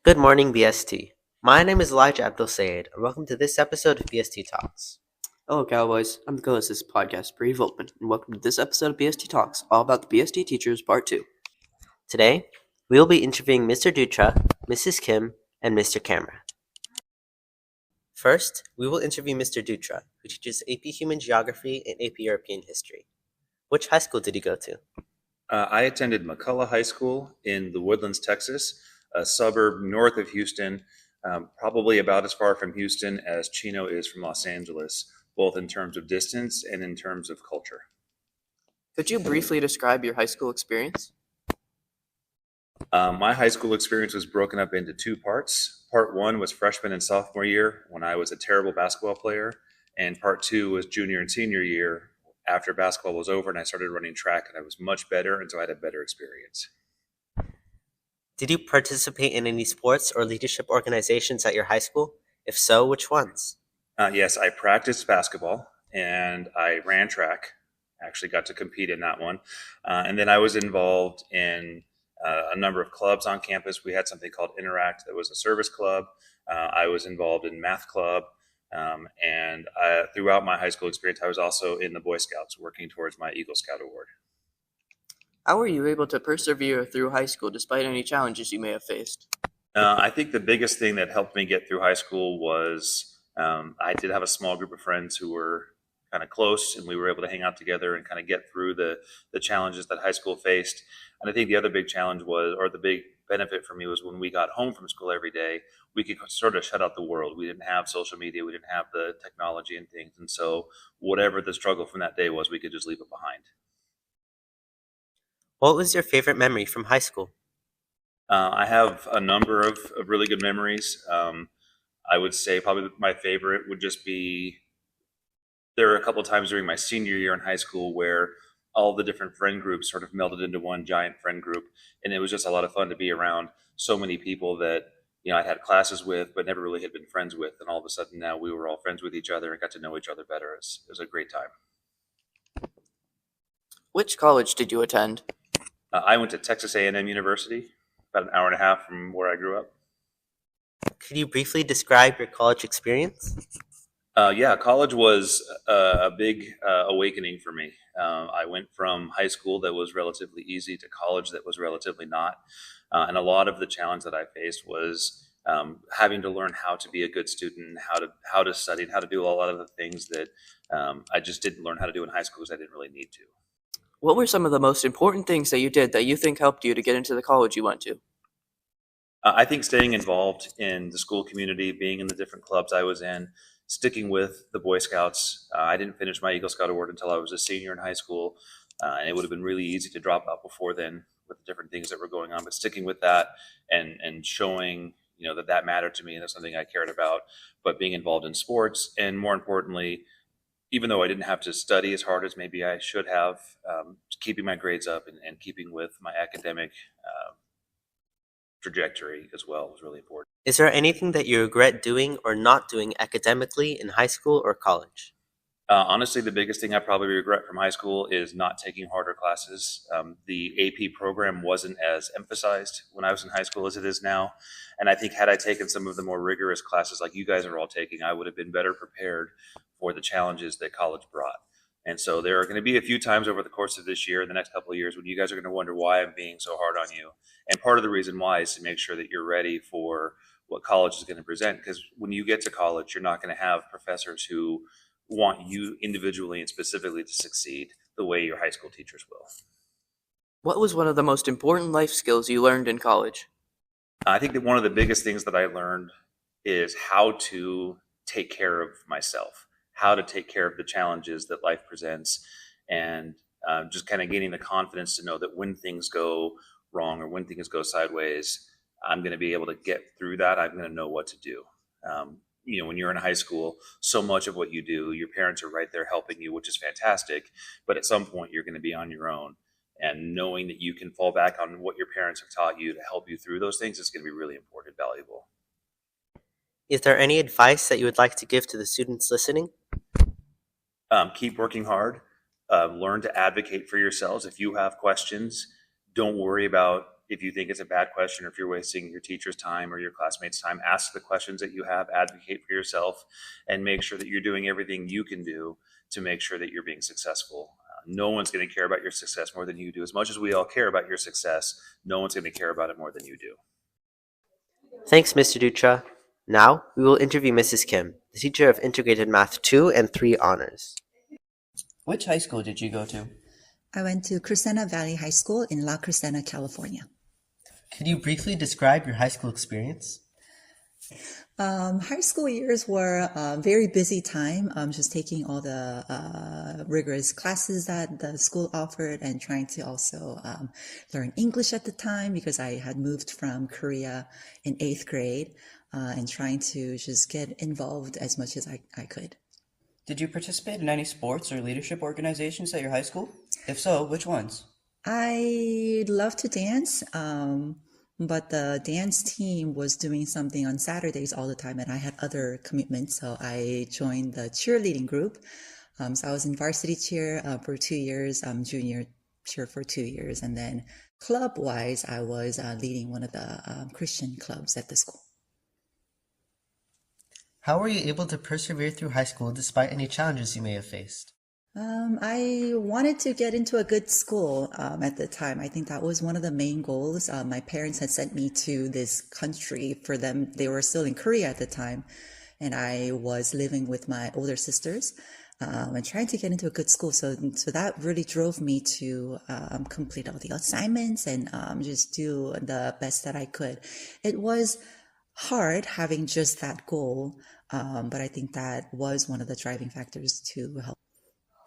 Good morning, BST. My name is Elijah Abdul Sayed, and welcome to this episode of BST Talks. Hello, Cowboys. I'm the co-host of this podcast, Bree Volkman, and welcome to this episode of BST Talks, all about the BST Teachers, Part 2. Today, we will be interviewing Mr. Dutra, Mrs. Kim, and Mr. Camera. First, we will interview Mr. Dutra, who teaches AP Human Geography and AP European History. Which high school did he go to? I attended McCullough High School in the Woodlands, Texas, a suburb north of Houston, probably about as far from Houston as Chino is from Los Angeles, both in terms of distance and in terms of culture. Could you briefly describe your high school experience? My high school experience was broken up into two parts. Part one was freshman and sophomore year when I was a terrible basketball player, and part two was junior and senior year after basketball was over and I started running track and I was much better, and so I had a better experience. Did you participate in any sports or leadership organizations at your high school? If so, which ones? Yes, I practiced basketball and I ran track. Actually got to compete in that one. And then I was involved in a number of clubs on campus. We had something called Interact that was a service club. I was involved in math club. And throughout my high school experience, I was also in the Boy Scouts working towards my Eagle Scout Award. How were you able to persevere through high school despite any challenges you may have faced? I think the biggest thing that helped me get through high school was I did have a small group of friends who were kind of close, and we were able to hang out together and kind of get through the challenges that high school faced. And I think the other big challenge was, or the big benefit for me, was when we got home from school every day, we could sort of shut out the world. We didn't have social media, we didn't have the technology and things. And so whatever the struggle from that day was, we could just leave it behind. What was your favorite memory from high school? I have a number of really good memories. I would say probably my favorite would just be, there were a couple of times during my senior year in high school where all the different friend groups sort of melded into one giant friend group. And it was just a lot of fun to be around so many people that, I had classes with, but never really had been friends with. And all of a sudden now we were all friends with each other and got to know each other better. It was a great time. Which college did you attend? I went to Texas A&M University, about an hour and a half from where I grew up. Could you briefly describe your college experience? Yeah, college was a big awakening for me. I went from high school that was relatively easy to college that was relatively not. And a lot of the challenge that I faced was having to learn how to be a good student, how to study, and how to do a lot of the things that I just didn't learn how to do in high school because I didn't really need to. What were some of the most important things that you did that you think helped you to get into the college you went to? I think staying involved in the school community, being in the different clubs I was in, sticking with the Boy Scouts. I didn't finish my Eagle Scout Award until I was a senior in high school, and it would have been really easy to drop out before then with the different things that were going on. But sticking with that and showing that mattered to me and that's something I cared about. But being involved in sports, and more importantly, even though I didn't have to study as hard as maybe I should have, keeping my grades up and keeping with my academic trajectory as well was really important. Is there anything that you regret doing or not doing academically in high school or college? Honestly, the biggest thing I probably regret from high school is not taking harder classes. The AP program wasn't as emphasized when I was in high school as it is now. And I think had I taken some of the more rigorous classes like you guys are all taking, I would have been better prepared for the challenges that college brought. And so there are going to be a few times over the course of this year, the next couple of years, when you guys are going to wonder why I'm being so hard on you. And part of the reason why is to make sure that you're ready for what college is going to present. Because when you get to college, you're not going to have professors who want you individually and specifically to succeed the way your high school teachers will. What was one of the most important life skills you learned in college? I think that one of the biggest things that I learned is how to take care of myself, how to take care of the challenges that life presents, and just kind of gaining the confidence to know that when things go wrong or when things go sideways, I'm going to be able to get through that. I'm going to know what to do. When you're in high school, so much of what you do, your parents are right there helping you, which is fantastic. But at some point, you're going to be on your own. And knowing that you can fall back on what your parents have taught you to help you through those things is going to be really important and valuable. Is there any advice that you would like to give to the students listening? Keep working hard. Learn to advocate for yourselves. If you have questions, don't worry about If you think it's a bad question, or if you're wasting your teacher's time or your classmates' time, ask the questions that you have, advocate for yourself, and make sure that you're doing everything you can do to make sure that you're being successful. No one's going to care about your success more than you do. As much as we all care about your success, no one's going to care about it more than you do. Thanks, Mr. Dutra. Now, we will interview Mrs. Kim, the teacher of Integrated Math 2 and 3 honors. Which high school did you go to? I went to Crescenta Valley High School in La Crescenta, California. Could you briefly describe your high school experience? High school years were a very busy time, just taking all the rigorous classes that the school offered and trying to also learn English at the time because I had moved from Korea in 8th grade and trying to just get involved as much as I could. Did you participate in any sports or leadership organizations at your high school? If so, which ones? I love to dance, but the dance team was doing something on Saturdays all the time, and I had other commitments, so I joined the cheerleading group. So I was in varsity cheer for 2 years, junior cheer for 2 years, and then club-wise, I was leading one of the Christian clubs at the school. How were you able to persevere through high school despite any challenges you may have faced? I wanted to get into a good school at the time. I think that was one of the main goals. My parents had sent me to this country for them. They were still in Korea at the time, and I was living with my older sisters and trying to get into a good school. So that really drove me to complete all the assignments and just do the best that I could. It was hard having just that goal, but I think that was one of the driving factors to help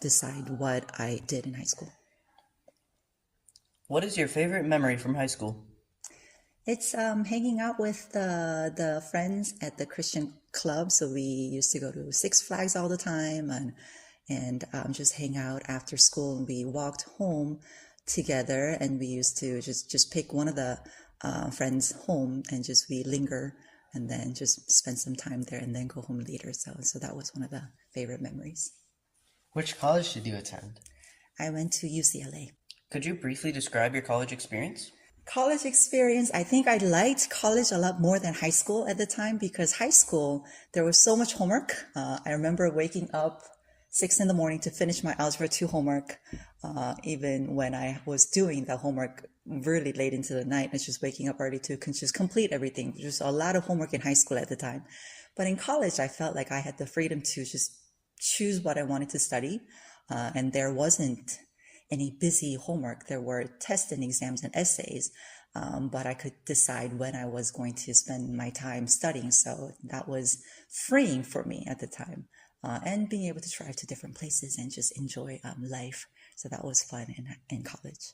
decide what I did in high school. What is your favorite memory from high school? It's hanging out with the friends at the Christian club. So we used to go to Six Flags all the time and just hang out after school. And we walked home together, and we used to just pick one of the friends home and just we linger and then just spend some time there and then go home later. So that was one of the favorite memories. Which college did you attend? I went to UCLA. Could you briefly describe your college experience? College experience, I think I liked college a lot more than high school at the time because high school, there was so much homework. I remember waking up 6 in the morning to finish my Algebra 2 homework, even when I was doing the homework really late into the night. I was just waking up early to just complete everything. Just a lot of homework in high school at the time. But in college, I felt like I had the freedom to just choose what I wanted to study. And there wasn't any busy homework. There were tests and exams and essays, but I could decide when I was going to spend my time studying. So that was freeing for me at the time, and being able to drive to different places and just enjoy life. So that was fun in college.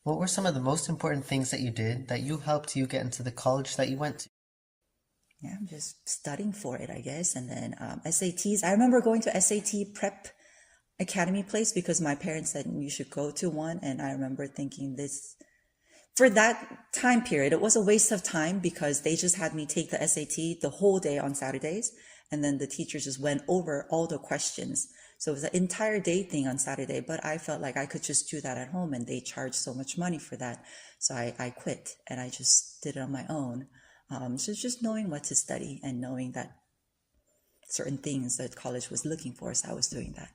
What were some of the most important things that you did that helped you get into the college that you went to? Yeah, I'm just studying for it, I guess. And then SATs. I remember going to SAT prep academy place because my parents said you should go to one. And I remember thinking for that time period, it was a waste of time because they just had me take the SAT the whole day on Saturdays. And then the teacher just went over all the questions. So it was an entire day thing on Saturday, but I felt like I could just do that at home and they charged so much money for that. So I quit and I just did it on my own. So just knowing what to study and knowing that certain things that college was looking for, so I was doing that.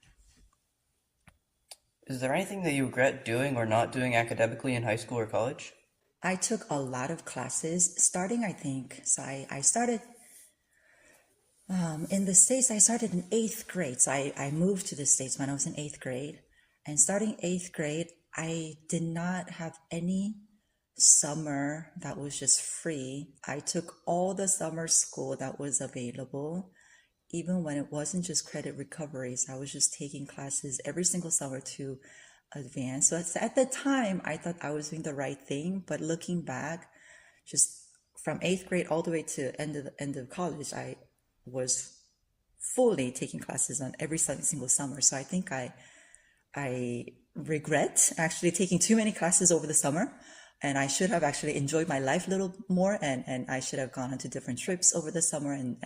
Is there anything that you regret doing or not doing academically in high school or college? I took a lot of classes starting, I think. So I started in the States, I started in 8th grade. So I moved to the States when I was in 8th grade. And starting 8th grade, I did not have any summer that was just free. I took all the summer school that was available, even when it wasn't just credit recoveries. I was just taking classes every single summer to advance. So at the time, I thought I was doing the right thing, but looking back, just from 8th grade all the way to end of college, I was fully taking classes on every single summer. So I think I regret actually taking too many classes over the summer. And I should have actually enjoyed my life a little more, and I should have gone on to different trips over the summer, and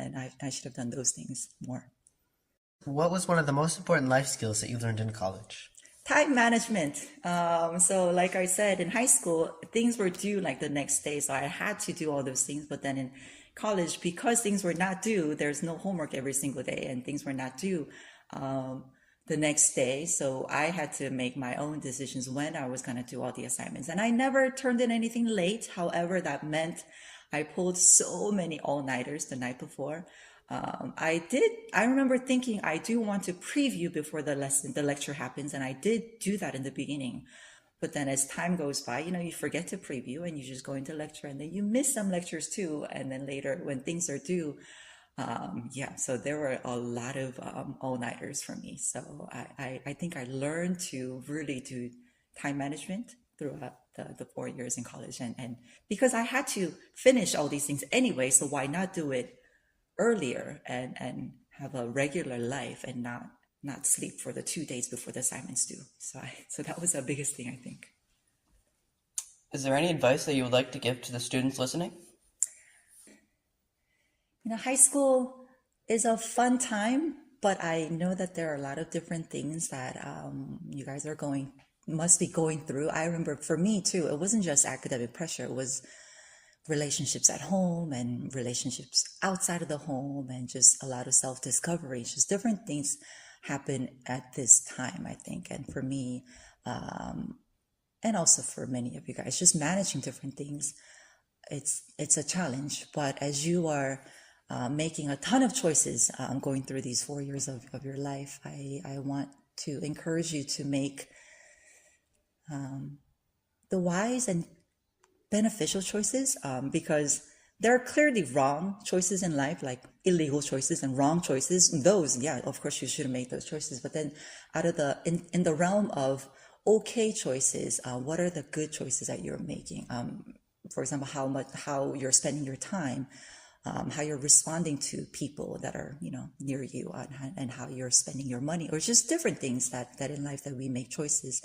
I should have done those things more. What was one of the most important life skills that you learned in college? Time management. So like I said, in high school, things were due like the next day. So I had to do all those things. But then in college, because things were not due, there's no homework every single day and things were not due the next day. So I had to make my own decisions when I was going to do all the assignments. And I never turned in anything late. However, that meant I pulled so many all-nighters the night before. I remember thinking I do want to preview before the lecture happens. And I did do that in the beginning. But then as time goes by, you forget to preview and you just go into lecture and then you miss some lectures too. And then later when things are due, so there were a lot of all-nighters for me. So I think I learned to really do time management throughout the 4 years in college. And because I had to finish all these things anyway, so why not do it earlier and have a regular life and not sleep for the 2 days before the assignments due. So that was the biggest thing, I think. Is there any advice that you would like to give to the students listening? High school is a fun time, but I know that there are a lot of different things that you guys must be going through. I remember for me too, it wasn't just academic pressure. It was relationships at home and relationships outside of the home and just a lot of self-discovery. Just different things happen at this time, I think. And for me, and also for many of you guys, just managing different things, it's a challenge. But as you are making a ton of choices going through these 4 years of your life, I want to encourage you to make the wise and beneficial choices, because there are clearly wrong choices in life, like illegal choices and wrong choices. Those, yeah, of course you shouldn't make those choices. But then in the realm of okay choices, what are the good choices that you're making? For example, how you're spending your time, how you're responding to people that are, near you, and how you're spending your money, or just different things that in life that we make choices.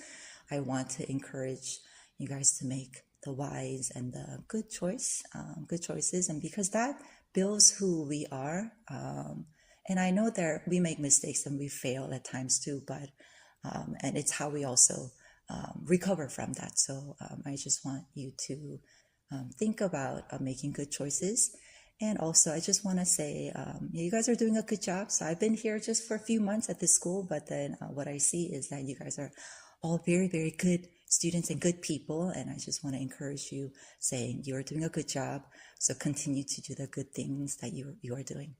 I want to encourage you guys to make the wise and the good choices, and because that builds who we are. And I know that we make mistakes and we fail at times too, but and it's how we also recover from that. So I just want you to think about making good choices. And also, I just want to say, you guys are doing a good job. So I've been here just for a few months at this school, but then what I see is that you guys are all very, very good students and good people. And I just want to encourage you, saying you're doing a good job. So continue to do the good things that you are doing.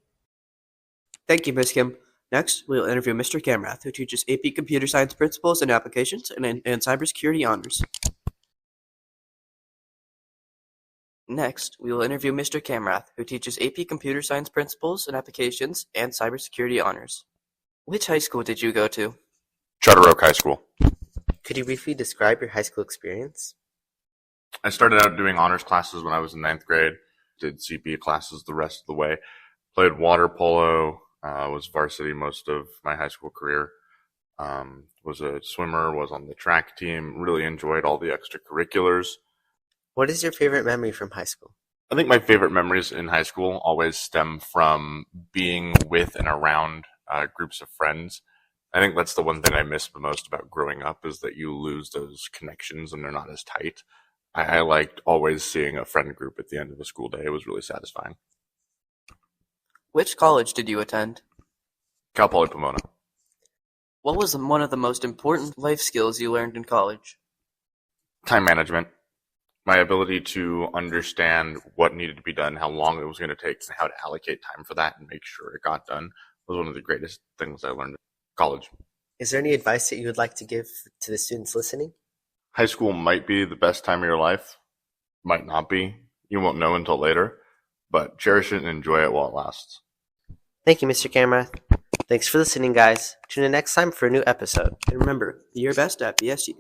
Thank you, Ms. Kim. Next, we'll interview Mr. Kamrath, who teaches AP Computer Science Principles and Applications and Cybersecurity Honors. Next, we will interview Mr. Kamrath, who teaches AP Computer Science Principles and Applications and Cybersecurity Honors. Which high school did you go to? Charter Oak High School. Could you briefly describe your high school experience? I started out doing honors classes when I was in 9th grade, did CP classes the rest of the way, played water polo, was varsity most of my high school career, was a swimmer, was on the track team, really enjoyed all the extracurriculars. What is your favorite memory from high school? I think my favorite memories in high school always stem from being with and around groups of friends. I think that's the one thing I miss the most about growing up, is that you lose those connections and they're not as tight. I liked always seeing a friend group at the end of a school day. It was really satisfying. Which college did you attend? Cal Poly Pomona. What was one of the most important life skills you learned in college? Time management. My ability to understand what needed to be done, how long it was going to take, and how to allocate time for that and make sure it got done was one of the greatest things I learned in college. Is there any advice that you would like to give to the students listening? High school might be the best time of your life. Might not be. You won't know until later. But cherish it and enjoy it while it lasts. Thank you, Mr. Kamrath. Thanks for listening, guys. Tune in next time for a new episode. And remember, Your best at BST.